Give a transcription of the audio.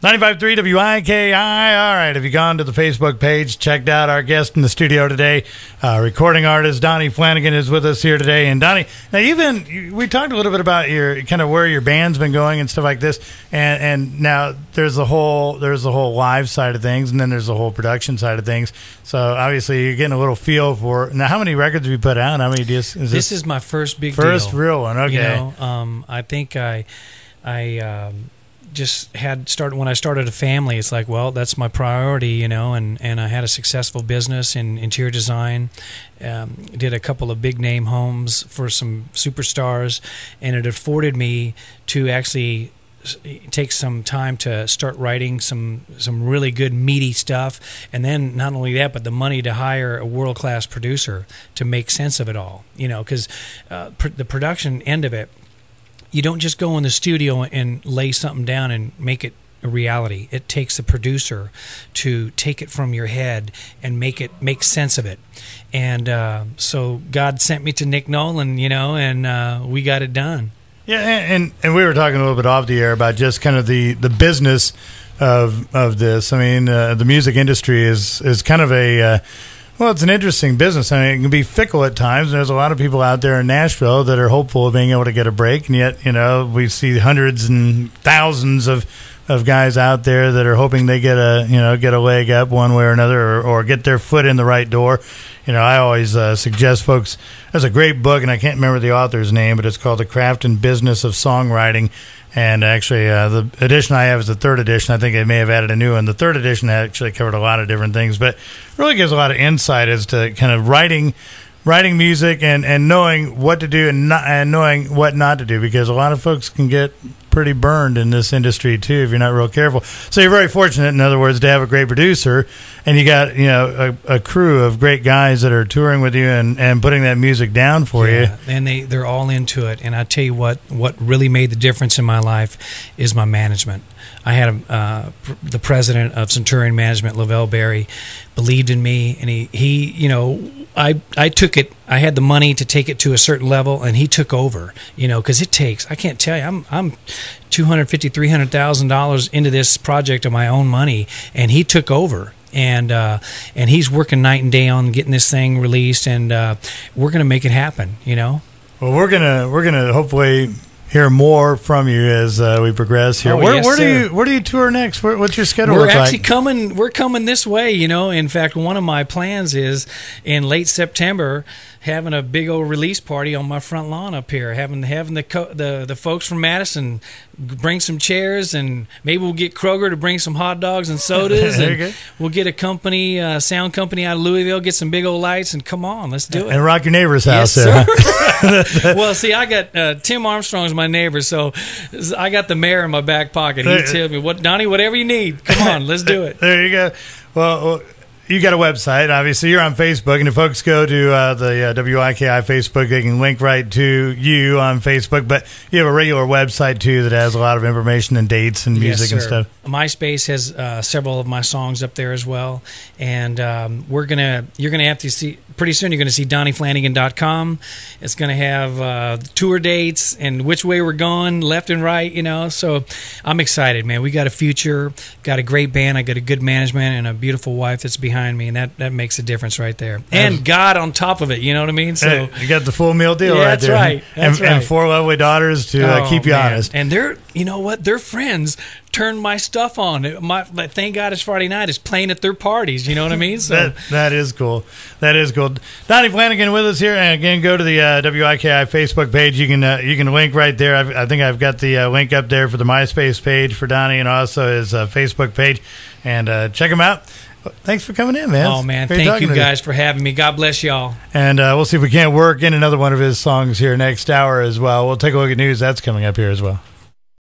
95.3 WIKI. All right, have you gone to the Facebook page, checked out our guest in the studio today? Recording artist Donnie Flanigan is with us here today. And Donnie, now we talked a little bit about your kind of where your band's been going and stuff like this. And now there's the whole live side of things, and then there's the whole production side of things. So obviously you're getting a little feel for now. How many records have you put out? How many discs? This is my first big first deal. real one. Okay. You know, I think I just had started when I started a family. It's like, well, that's my priority, you know, and I had a successful business in interior design, did a couple of big name homes for some superstars, and it afforded me to actually take some time to start writing some really good meaty stuff, and then not only that, but the money to hire a world-class producer to make sense of it all, you know, because the production end of it, you don't just go in the studio and lay something down and make it a reality. It takes a producer to take it from your head and make sense of it. And so God sent me to Nick Nolan, you know, and we got it done. Yeah, and we were talking a little bit off the air about just kind of the business of this. I mean, the music industry is kind of a well, it's an interesting business. I mean, it can be fickle at times. There's a lot of people out there in Nashville that are hopeful of being able to get a break, and yet, you know, we see hundreds and thousands of guys out there that are hoping they get a leg up one way or another, or get their foot in the right door. You know, I always suggest folks. There's a great book, and I can't remember the author's name, but it's called The Craft and Business of Songwriting. And actually, the edition I have is the third edition. I think they may have added a new one. The third edition actually covered a lot of different things, but really gives a lot of insight as to kind of writing music and knowing what to do and knowing what not to do, because a lot of folks can get pretty burned in this industry too if you're not real careful. So you're very fortunate, in other words, to have a great producer, and you got, you know, a crew of great guys that are touring with you and putting that music down for you. And they're all into it. And I tell you what really made the difference in my life is my management. I had the president of Centurion Management, Lavelle Berry, believed in me, and he you know, I took it. I had the money to take it to a certain level, and he took over. You know, because it takes. I can't tell you. I'm $250,000-$300,000 into this project of my own money, and he took over. And he's working night and day on getting this thing released, and we're gonna make it happen. You know. Well, we're gonna hopefully hear more from you as we progress here. Oh, where do you tour next? What's your schedule look like? We're coming this way, you know. In fact, one of my plans is in late September having a big old release party on my front lawn up here, having the folks from Madison bring some chairs, and maybe we'll get Kroger to bring some hot dogs and sodas, and we'll get a company, sound company out of Louisville, get some big old lights, and come on, let's do it. And rock your neighbor's house. Yes, sir. Well, see, I got Tim Armstrong's my neighbor, so I got the mayor in my back pocket. He tells me, Donnie, whatever you need, come on, let's do it. There you go. Well, you got a website, obviously. You're on Facebook, and if folks go to the WIKI Facebook, they can link right to you on Facebook. But you have a regular website, too, that has a lot of information and dates and music and stuff. MySpace has several of my songs up there as well. And you're gonna have to see, pretty soon you're going to see DonnieFlanigan.com. It's going to have tour dates and which way we're going, left and right, you know. So I'm excited, man. We got a future, got a great band. I got a good management and a beautiful wife that's behind me, and that makes a difference right there. And God on top of it, you know what I mean? So you got the full meal deal right there. Right. That's right. And 4 lovely daughters to keep you honest. And they're, you know what, their friends turned my stuff on. Thank God It's Friday Night is playing at their parties. You know what I mean? So that is cool. That is cool. Donnie Flanigan with us here, and again, go to the WIKI Facebook page. You can link right there. I think I've got the link up there for the MySpace page for Donnie, and also his Facebook page. And check him out. Thanks for coming in, man. Oh, man. Thank you guys for having me. God bless y'all. And we'll see if we can't work in another one of his songs here next hour as well. We'll take a look at news. That's coming up here as well.